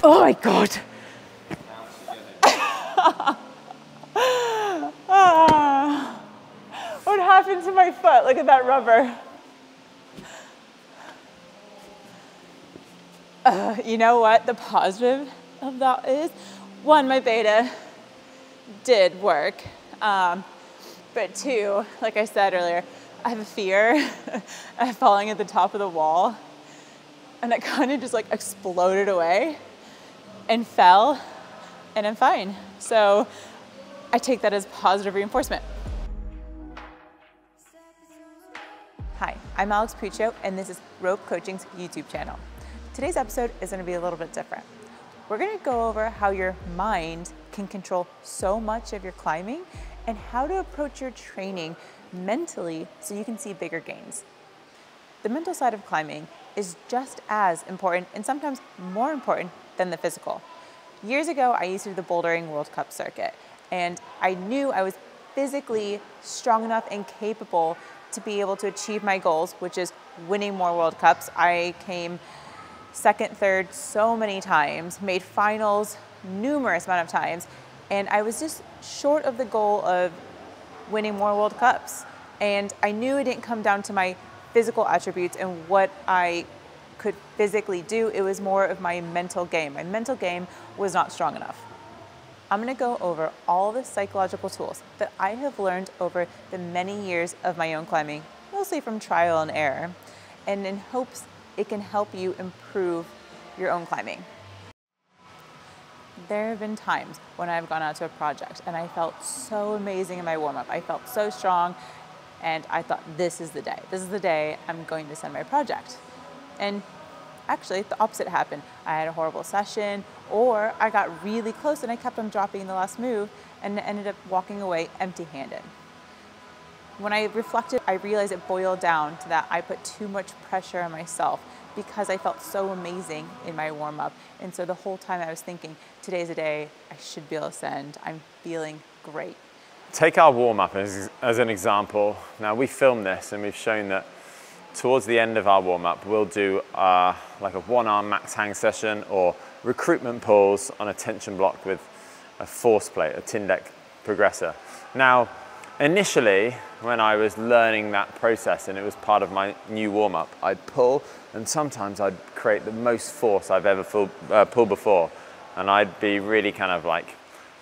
Oh my God. What happened to my foot? Look at that rubber. You know what? The positive of that is, one, my beta did work. But two, like I said earlier, I have a fear of falling at the top of the wall. And it kind of just like exploded away and fell, and I'm fine. So I take that as positive reinforcement. Hi, I'm Alex Puccio, and this is Roap Coaching's YouTube channel. Today's episode is going to be a little bit different. We're going to go over how your mind can control so much of your climbing and how to approach your training mentally so you can see bigger gains. The mental side of climbing is just as important and sometimes more important than the physical. Years ago, I used to do the bouldering World Cup circuit, and I knew I was physically strong enough and capable to be able to achieve my goals, which is winning more World Cups. I came second, third so many times, made finals numerous amount of times, and I was just short of the goal of winning more World Cups. And I knew it didn't come down to my physical attributes and what I could physically do. It was more of my mental game. My mental game was not strong enough. I'm going to go over all the psychological tools that I have learned over the many years of my own climbing, mostly from trial and error, and in hopes it can help you improve your own climbing. There have been times when I've gone out to a project and I felt so amazing in my warm-up. I felt so strong, and I thought, this is the day. This is the day I'm going to send my project. And actually, the opposite happened. I had a horrible session, or I got really close and I kept on dropping the last move and ended up walking away empty-handed. When I reflected, I realized it boiled down to that I put too much pressure on myself because I felt so amazing in my warm-up. And so the whole time I was thinking, today's the day I should be able to send. I'm feeling great. Take our warm-up as an example. Now, we filmed this and we've shown that towards the end of our warm-up, we'll do like a 1-arm max hang session or recruitment pulls on a tension block with a force plate, a Tindeck progressor. Now, initially, when I was learning that process and it was part of my new warm-up, I'd pull, and sometimes I'd create the most force I've ever pulled before. And I'd be really kind of like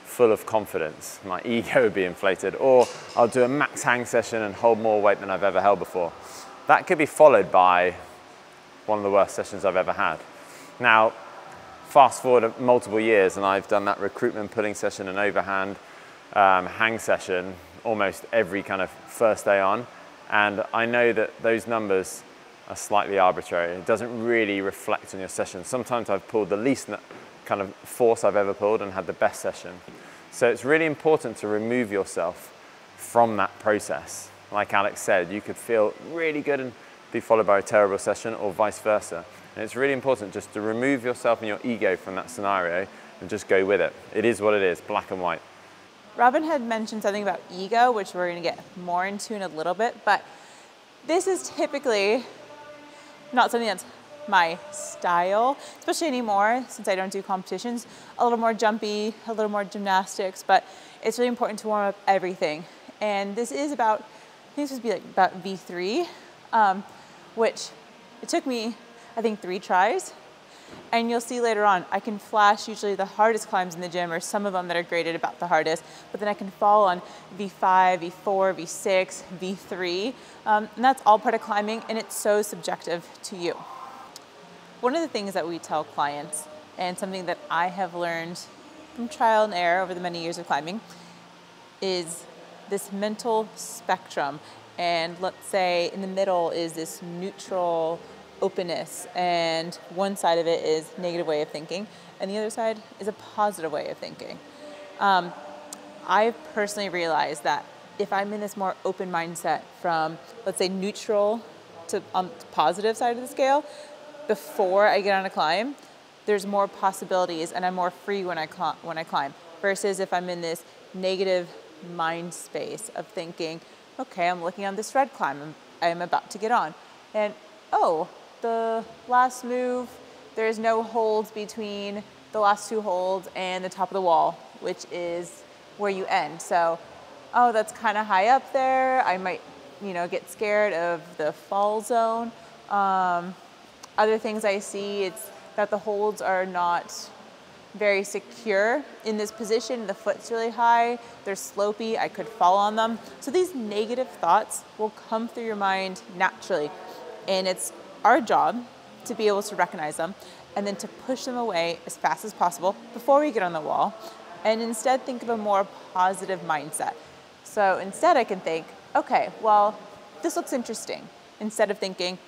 full of confidence. My ego would be inflated. Or I'll do a max hang session and hold more weight than I've ever held before. That could be followed by one of the worst sessions I've ever had. Now, fast forward multiple years and I've done that recruitment pulling session and overhand hang session almost every kind of first day on. And I know that those numbers are slightly arbitrary. It doesn't really reflect on your session. Sometimes I've pulled the least kind of force I've ever pulled and had the best session. So it's really important to remove yourself from that process. Like Alex said, you could feel really good and be followed by a terrible session, or vice versa. And it's really important just to remove yourself and your ego from that scenario and just go with it. It is what it is, black and white. Robin had mentioned something about ego, which we're going to get more into in a little bit, but this is typically not something that's my style, especially anymore since I don't do competitions. A little more jumpy, a little more gymnastics, but it's really important to warm up everything. And this is about, I think this would be like about V3, which it took me, I think, 3 tries. And you'll see later on, I can flash usually the hardest climbs in the gym, or some of them that are graded about the hardest, but then I can fall on V5, V4, V6, V3, and that's all part of climbing, and it's so subjective to you. One of the things that we tell clients, and something that I have learned from trial and error over the many years of climbing, is this mental spectrum. And let's say in the middle is this neutral openness, and one side of it is negative way of thinking, and the other side is a positive way of thinking. I've personally realized that if I'm in this more open mindset from, let's say, neutral to on the positive side of the scale, before I get on a climb, there's more possibilities and I'm more free when I climb, versus if I'm in this negative mind space of thinking, okay, I'm looking on this red climb I'm about to get on, and oh, the last move, there's no holds between the last two holds and the top of the wall, which is where you end. So, oh, that's kind of high up there. I might, get scared of the fall zone. Other things I see, it's that the holds are not very secure in this position. The foot's really high, they're slopey, I could fall on them. So these negative thoughts will come through your mind naturally. And it's our job to be able to recognize them and then to push them away as fast as possible before we get on the wall, and instead think of a more positive mindset. So instead I can think, okay, well, this looks interesting, instead of thinking,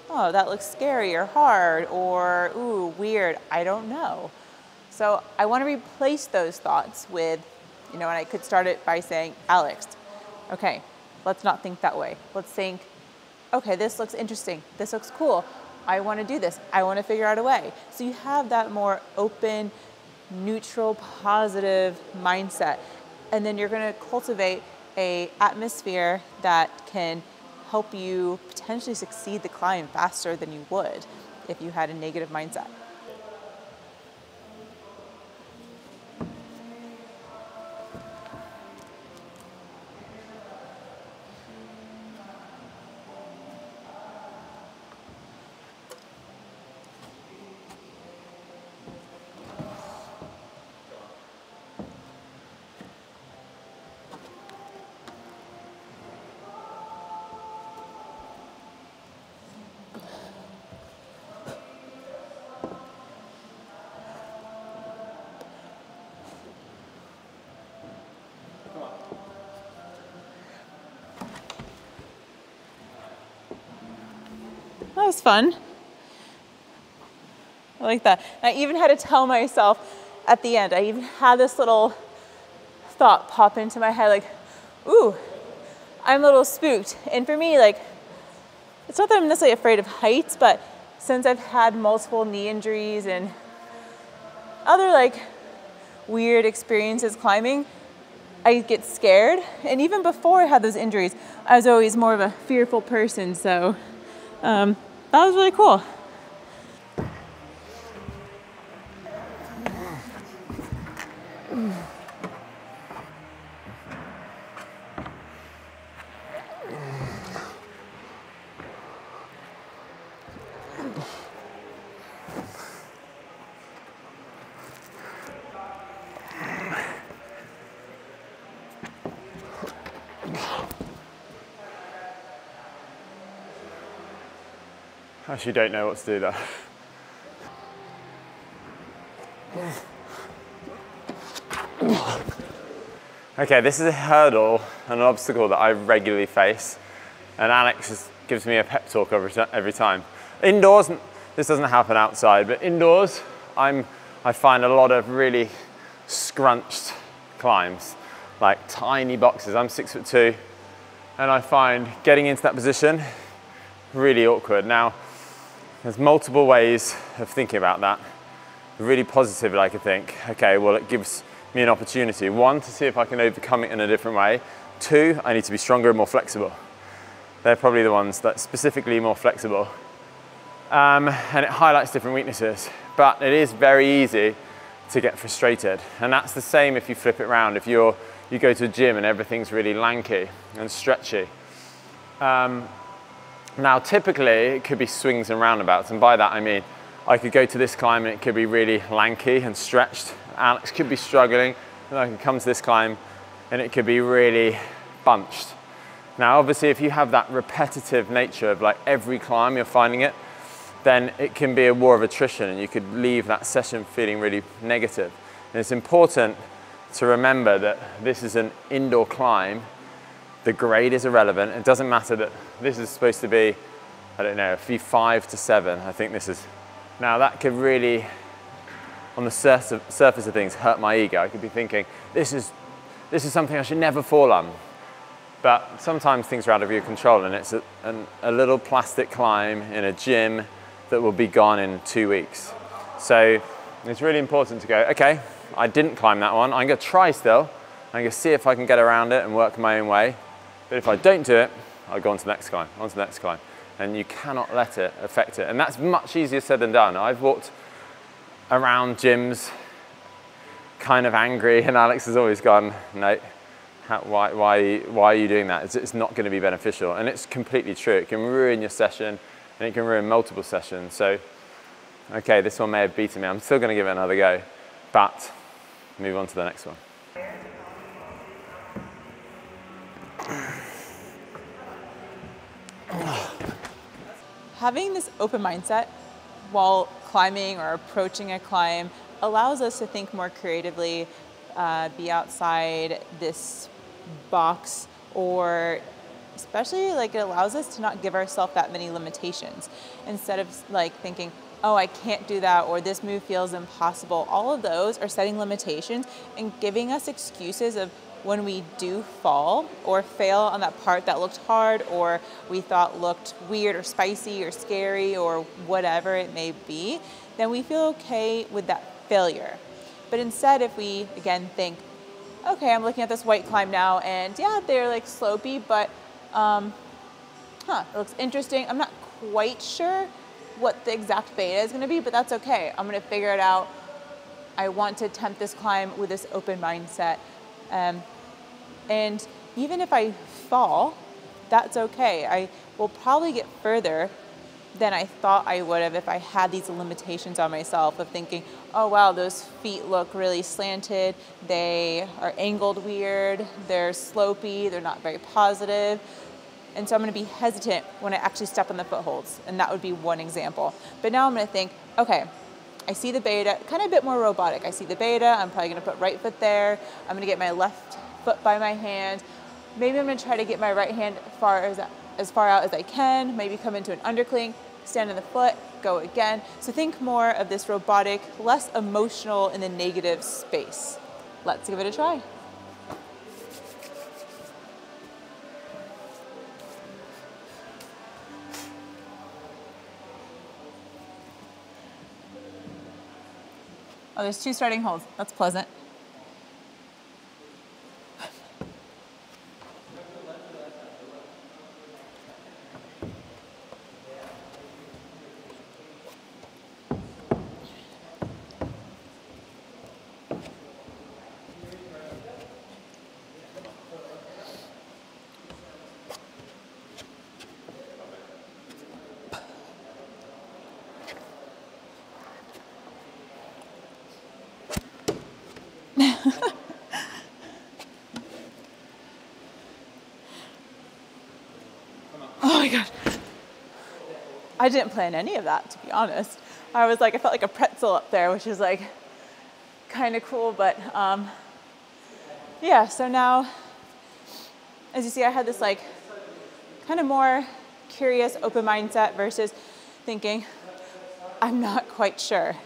oh, that looks scary or hard or, ooh, weird, I don't know. So I want to replace those thoughts with, and I could start it by saying, Alex, okay, let's not think that way. Let's think, okay, this looks interesting. This looks cool. I want to do this. I want to figure out a way. So you have that more open, neutral, positive mindset. And then you're going to cultivate an atmosphere that can help you potentially succeed the climb faster than you would if you had a negative mindset. That was fun. I like that. I even had to tell myself at the end, I even had this little thought pop into my head like, ooh, I'm a little spooked. And for me, it's not that I'm necessarily afraid of heights, but since I've had multiple knee injuries and other weird experiences climbing, I get scared. And even before I had those injuries, I was always more of a fearful person. So that was really cool. I actually don't know what to do there. Okay, this is a hurdle and an obstacle that I regularly face, and Alex just gives me a pep talk every time. Indoors, this doesn't happen outside, but indoors, I find a lot of really scrunched climbs, like tiny boxes. I'm 6'2", and I find getting into that position really awkward. Now, there's multiple ways of thinking about that. Really positively, I could think, okay, well, it gives me an opportunity. One, to see if I can overcome it in a different way. Two, I need to be stronger and more flexible. They're probably the ones that specifically more flexible. And it highlights different weaknesses, but it is very easy to get frustrated. And that's the same if you flip it around. If you go to a gym and everything's really lanky and stretchy. Now, typically, it could be swings and roundabouts, and by that I mean I could go to this climb and it could be really lanky and stretched. Alex could be struggling, and I can come to this climb and it could be really bunched. Now, obviously, if you have that repetitive nature of every climb you're finding it, then it can be a war of attrition and you could leave that session feeling really negative. And it's important to remember that this is an indoor climb. The grade is irrelevant. It doesn't matter that this is supposed to be, I don't know, a 5 to 7. I think this is. Now that could really, on the surface of things, hurt my ego. I could be thinking, this is something I should never fall on. But sometimes things are out of your control, and it's a little plastic climb in a gym that will be gone in 2 weeks. So it's really important to go, okay, I didn't climb that one. I'm going to try still. I'm going to see if I can get around it and work my own way. But if I don't do it, I'll go on to the next climb, on to the next climb. And you cannot let it affect it. And that's much easier said than done. I've walked around gyms, kind of angry, and Alex has always gone, no, why are you doing that? It's not going to be beneficial. And it's completely true. It can ruin your session, and it can ruin multiple sessions. So, okay, this one may have beaten me. I'm still going to give it another go, but move on to the next one. Having this open mindset while climbing or approaching a climb allows us to think more creatively, be outside this box, or especially like it allows us to not give ourselves that many limitations. Instead of like thinking, oh, I can't do that, or this move feels impossible. All of those are setting limitations and giving us excuses of when we do fall or fail on that part that looked hard or we thought looked weird or spicy or scary or whatever it may be, then we feel okay with that failure. But instead, if we, again, think, okay, I'm looking at this white climb now, and yeah, they're like slopey, but it looks interesting. I'm not quite sure what the exact beta is gonna be, but that's okay. I'm gonna figure it out. I want to attempt this climb with this open mindset. And even if I fall, that's okay. I will probably get further than I thought I would have if I had these limitations on myself of thinking, oh wow, those feet look really slanted, they are angled weird, they're slopey, they're not very positive. And so I'm gonna be hesitant when I actually step on the footholds, and that would be one example. But now I'm gonna think, okay, I see the beta, kind of a bit more robotic. I see the beta, I'm probably gonna put right foot there, I'm gonna get my left foot by my hand. Maybe I'm gonna try to get my right hand as far out as I can, maybe come into an undercling, stand on the foot, go again. So think more of this robotic, less emotional in the negative space. Let's give it a try. Oh, there's 2 starting holds. That's pleasant. Oh my gosh. I didn't plan any of that, to be honest. I was like, I felt like a pretzel up there, which is like kind of cool, but yeah, so now, as you see, I had this like kind of more curious, open mindset versus thinking, I'm not quite sure.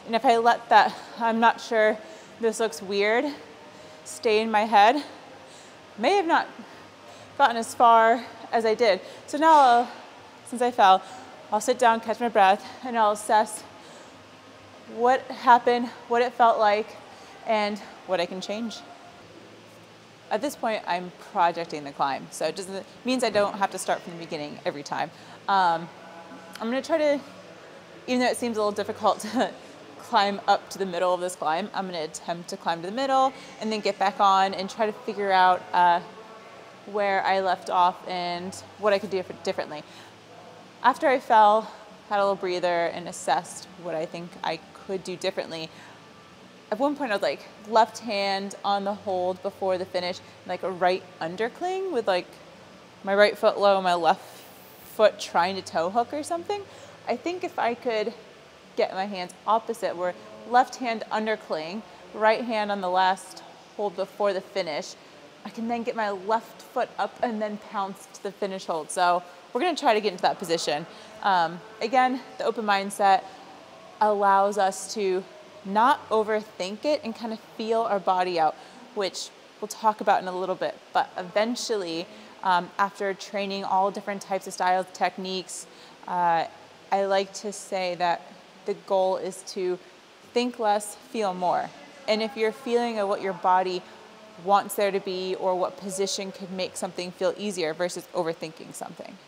And if I let that, I'm not sure, this looks weird, stay in my head, may have not gotten as far as I did. So now, since I fell, I'll sit down, catch my breath, and I'll assess what happened, what it felt like, and what I can change. At this point, I'm projecting the climb, so it means I don't have to start from the beginning every time. I'm gonna try to, even though it seems a little difficult to climb up to the middle of this climb, I'm gonna attempt to climb to the middle and then get back on and try to figure out where I left off and what I could do differently. After I fell, had a little breather and assessed what I think I could do differently. At one point I was like left hand on the hold before the finish, like a right undercling with like my right foot low, my left foot trying to toe hook or something. I think if I could get my hands opposite, where left hand undercling, right hand on the last hold before the finish, I can then get my left foot up and then pounce to the finish hold. So we're gonna try to get into that position. Again, the open mindset allows us to not overthink it and kind of feel our body out, which we'll talk about in a little bit. But eventually, after training all different types of styles, techniques, I like to say that the goal is to think less, feel more. And if you're feeling of what your body wants there to be or what position could make something feel easier versus overthinking something.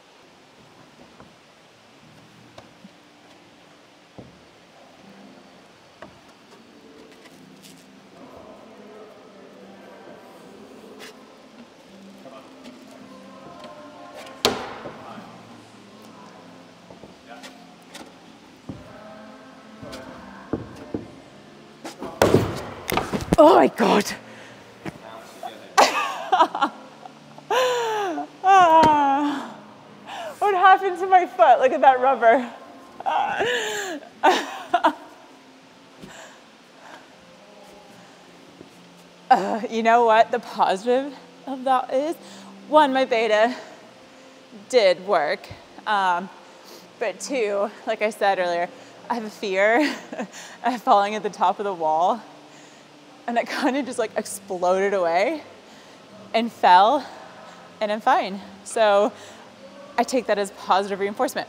Oh my God. What happened to my foot? Look at that rubber. You know what the positive of that is? One, my beta did work. But two, like I said earlier, I have a fear of falling at the top of the wall. And it kind of just like exploded away and fell, and I'm fine. So I take that as positive reinforcement.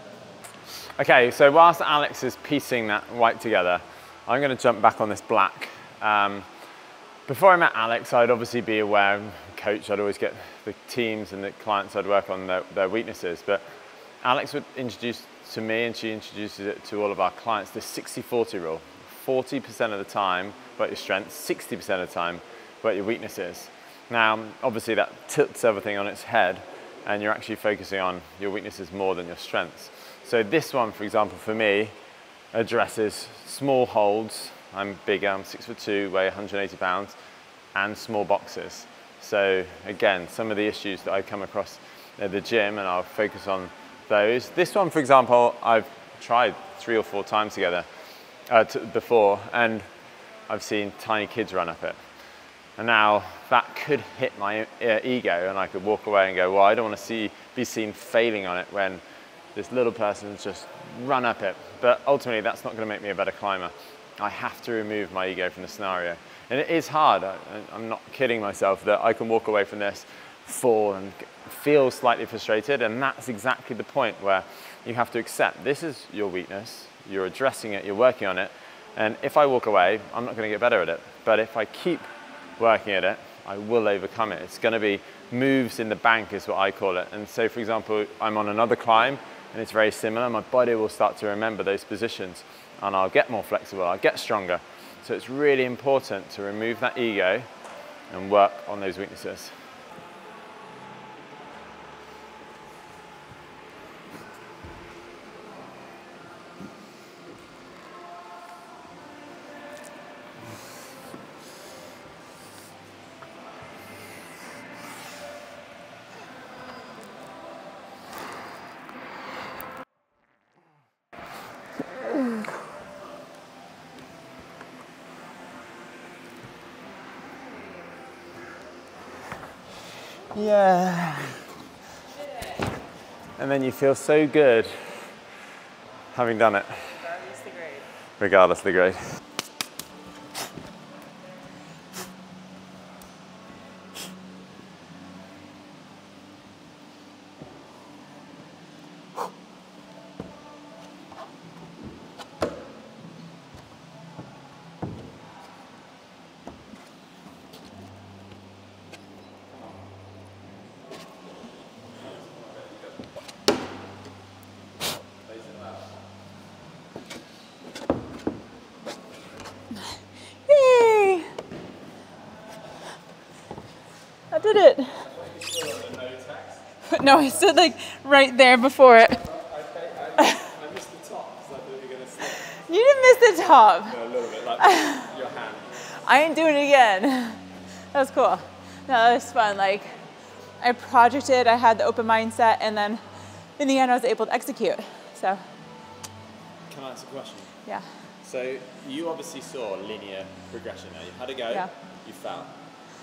Okay, so whilst Alex is piecing that white together, I'm going to jump back on this black. Before I met Alex, I'd obviously be aware, coach, I'd always get the teams and the clients I'd work on their weaknesses, but Alex would introduce to me, and she introduces it to all of our clients, this 60-40 rule. 40% of the time about your strengths, 60% of the time about your weaknesses. Now, obviously that tilts everything on its head, and you're actually focusing on your weaknesses more than your strengths. So this one, for example, for me, addresses small holds. I'm bigger, I'm 6'2", weigh 180 pounds, and small boxes. So again, some of the issues that I come across at the gym, and I'll focus on those. This one, for example, I've tried 3 or 4 times before, and I've seen tiny kids run up it. And now that could hit my ego, and I could walk away and go, well, I don't want to be seen failing on it when this little person's just run up it. But ultimately, that's not going to make me a better climber. I have to remove my ego from the scenario. And it is hard. I'm not kidding myself that I can walk away from this, fall, and feel slightly frustrated. And that's exactly the point where you have to accept this is your weakness. You're addressing it, you're working on it. And if I walk away, I'm not going to get better at it. But if I keep working at it, I will overcome it. It's going to be moves in the bank is what I call it. And so, for example, I'm on another climb and it's very similar. My body will start to remember those positions and I'll get more flexible, I'll get stronger. So it's really important to remove that ego and work on those weaknesses. Yeah. And then you feel so good having done it. Regardless the grade. Regardless the grade. Yay! I did it. No, I stood like right there before it. I missed the top because I thought you were going to slip. You didn't miss the top. No, a little bit, like your hand. I ain't doing it again. That was cool. No, that was fun. Like, I projected, I had the open mindset, and then in the end I was able to execute. So. Can I ask a question? Yeah. So you obviously saw linear progression now. You had a go, Yeah. You fell.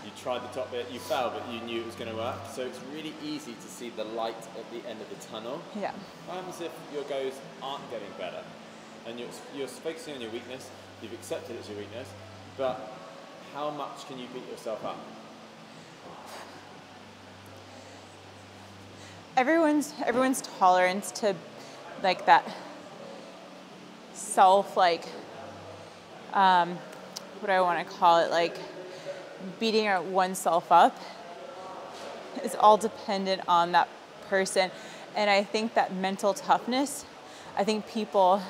You tried the top bit, you fell, but you knew it was going to work. So it's really easy to see the light at the end of the tunnel. Yeah. What happens if your goes aren't getting better? And you're focusing on your weakness, you've accepted it's your weakness, but how much can you beat yourself up? Everyone's tolerance to like that self, like what do I want to call it, like beating oneself up is all dependent on that person. And I think that mental toughness, I think people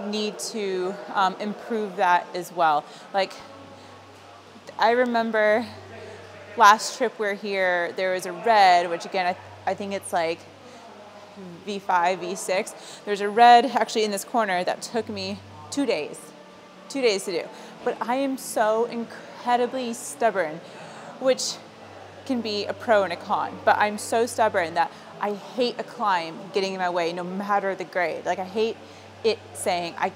need to improve that as well. Like, I remember last trip we were here, there was a red, which again, I think it's like V5, V6. There's a red actually in this corner that took me 2 days to do. but I am so incredibly stubborn, which can be a pro and a con, but I'm so stubborn that I hate a climb getting in my way no matter the grade. Like I hate it saying I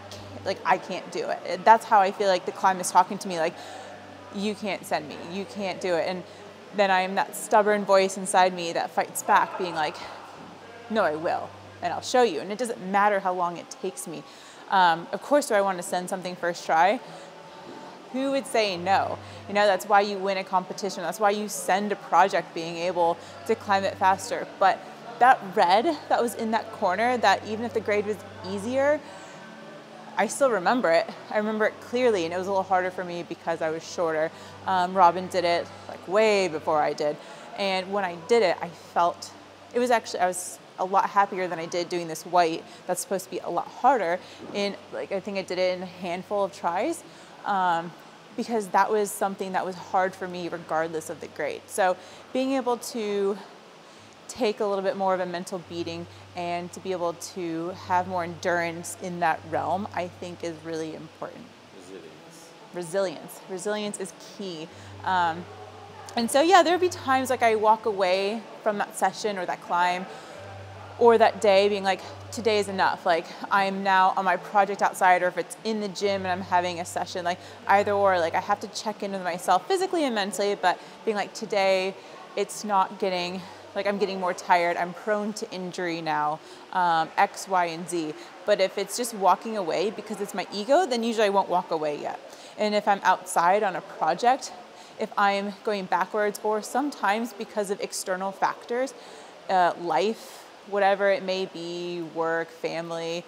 can't do it. That's how I feel like the climb is talking to me, like, you can't send me, you can't do it. And then I am that stubborn voice inside me that fights back, being like, no, I will, and I'll show you. And it doesn't matter how long it takes me. Of course, do I want to send something first try? Who would say no? You know, that's why you win a competition. That's why you send a project, being able to climb it faster. But that red that was in that corner, that even if the grade was easier, I still remember it. I remember it clearly, and it was a little harder for me because I was shorter. Robin did it like way before I did. And when I did it, I felt, I was a lot happier than I did doing this white that's supposed to be a lot harder. And like, I think I did it in a handful of tries. Because that was something that was hard for me regardless of the grade. So being able to take a little bit more of a mental beating and to be able to have more endurance in that realm, I think is really important. Resilience is key. And so yeah, there'll be times like I walk away from that session or that climb or that day being like, today is enough. Like I'm now on my project outside, or if it's in the gym and I'm having a session, like either or, like I have to check in with myself physically and mentally, but being like, today it's not getting, like I'm getting more tired, I'm prone to injury now, X, Y, and Z. But if it's just walking away because it's my ego, then usually I won't walk away yet. And if I'm outside on a project, if I'm going backwards, or sometimes because of external factors, life, whatever it may be, work, family,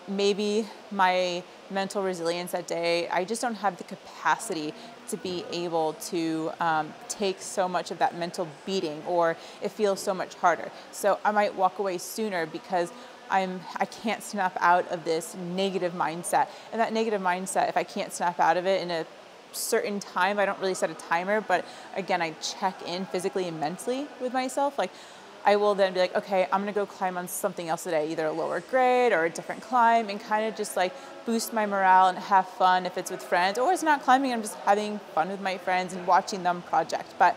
maybe my mental resilience that day, I just don't have the capacity to be able to take so much of that mental beating, or it feels so much harder. So I might walk away sooner because I can't snap out of this negative mindset. And that negative mindset, if I can't snap out of it in a certain time, I don't really set a timer, but again, I check in physically and mentally with myself. Like I will then be like, okay, I'm gonna go climb on something else today, either a lower grade or a different climb, and kind of just like boost my morale and have fun if it's with friends, or it's not climbing, I'm just having fun with my friends and watching them project. But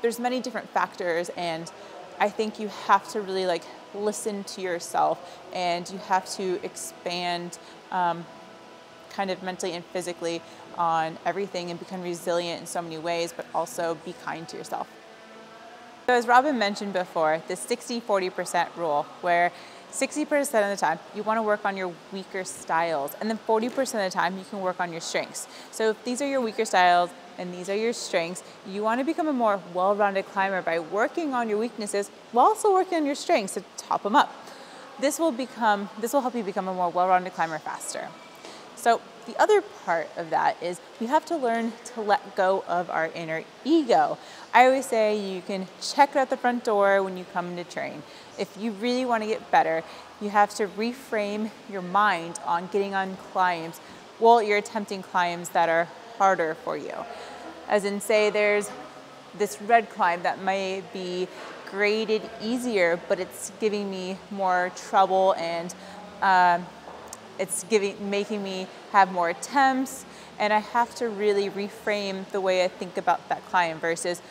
there's many different factors, and I think you have to really like listen to yourself, and you have to expand kind of mentally and physically on everything and become resilient in so many ways, but also be kind to yourself. So as Robin mentioned before, the 60-40% rule, where 60% of the time you want to work on your weaker styles, and then 40% of the time you can work on your strengths. So if these are your weaker styles and these are your strengths, you want to become a more well-rounded climber by working on your weaknesses while also working on your strengths to top them up. This will help you become a more well-rounded climber faster. So the other part of that is we have to learn to let go of our inner ego. I always say you can check it at the front door when you come to train. If you really want to get better, you have to reframe your mind on getting on climbs. Well, you're attempting climbs that are harder for you. As in, say there's this red climb that may be graded easier, but it's giving me more trouble, and it's making me have more attempts, and I have to really reframe the way I think about that climb versus,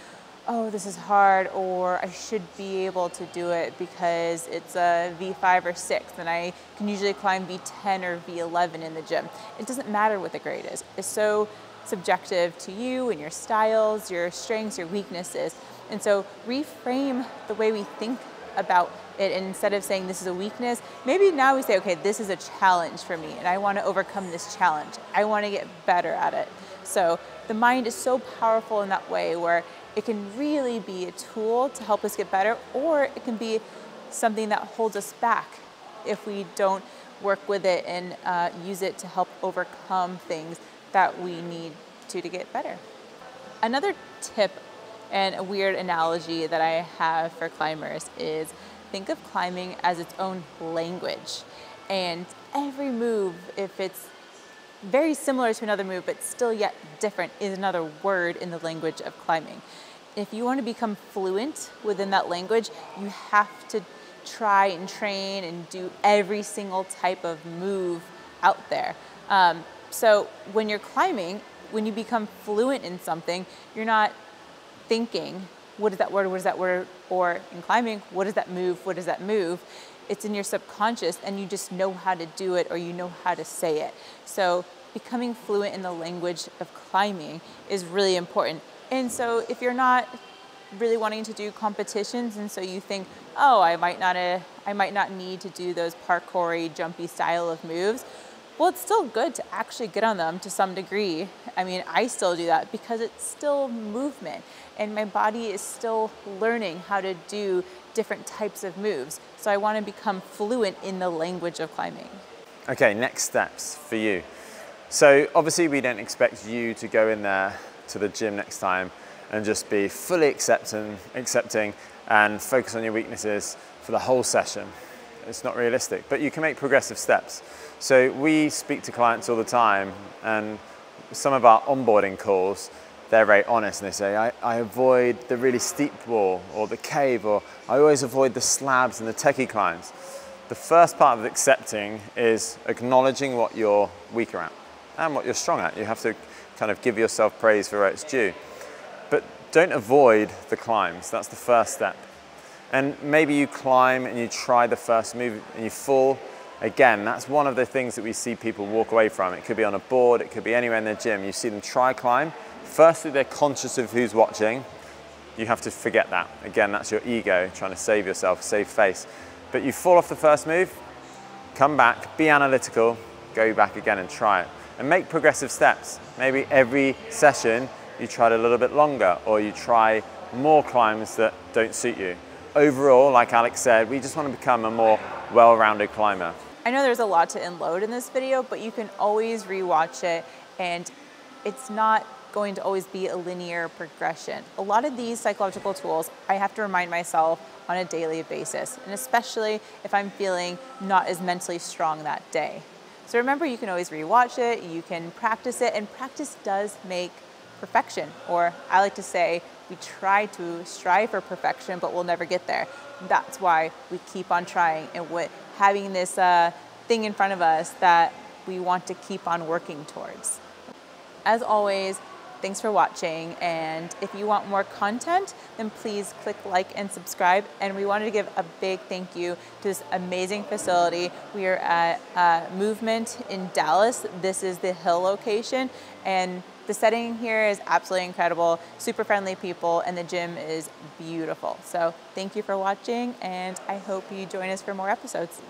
oh, this is hard, or I should be able to do it because it's a V5 or 6, and I can usually climb V10 or V11 in the gym. It doesn't matter what the grade is. It's so subjective to you and your styles, your strengths, your weaknesses. And so reframe the way we think about it, and instead of saying this is a weakness, maybe now we say, okay, this is a challenge for me and I want to overcome this challenge. I want to get better at it. So the mind is so powerful in that way, where it can really be a tool to help us get better, or it can be something that holds us back if we don't work with it and use it to help overcome things that we need to get better. Another tip and a weird analogy that I have for climbers is think of climbing as its own language. And every move, if it's very similar to another move but still yet different, is another word in the language of climbing. If you want to become fluent within that language, you have to try and train and do every single type of move out there. So when you're climbing, when you become fluent in something, you're not thinking, what is that word, what is that word? Or in climbing, what does that move, what does that move? It's in your subconscious and you just know how to do it or you know how to say it. So becoming fluent in the language of climbing is really important. And so if you're not really wanting to do competitions and so you think, oh, I might not need to do those parkour-y, jumpy style of moves, well, it's still good to actually get on them to some degree. I mean, I still do that because it's still movement and my body is still learning how to do different types of moves. So I want to become fluent in the language of climbing. Okay, next steps for you. So obviously we don't expect you to go in there to the gym next time and just be fully accepting and focus on your weaknesses for the whole session. It's not realistic, but you can make progressive steps. So we speak to clients all the time, and some of our onboarding calls, they're very honest and they say, I avoid the really steep wall or the cave, or I always avoid the slabs and the techie climbs. The first part of accepting is acknowledging what you're weaker at and what you're strong at. You have to kind of give yourself praise for where it's due. But don't avoid the climbs, that's the first step. And maybe you climb and you try the first move and you fall. Again, that's one of the things that we see people walk away from. It could be on a board, it could be anywhere in their gym. You see them try climb. Firstly, they're conscious of who's watching. You have to forget that. Again, that's your ego trying to save yourself, save face. But you fall off the first move, come back, be analytical, go back again and try it. And make progressive steps. Maybe every session you try it a little bit longer or you try more climbs that don't suit you. Overall, like Alex said, we just want to become a more well-rounded climber. I know there's a lot to unload in this video, but you can always rewatch it and it's not going to always be a linear progression. A lot of these psychological tools, I have to remind myself on a daily basis, and especially if I'm feeling not as mentally strong that day. So remember, you can always rewatch it, you can practice it, and practice does make perfection. Or I like to say, we try to strive for perfection, but we'll never get there. That's why we keep on trying and having this thing in front of us that we want to keep on working towards. As always, thanks for watching, and if you want more content, then please click like and subscribe. And we wanted to give a big thank you to this amazing facility. We are at Movement in Dallas. This is the Hill location, and the setting here is absolutely incredible, super friendly people, and the gym is beautiful. So thank you for watching, and I hope you join us for more episodes.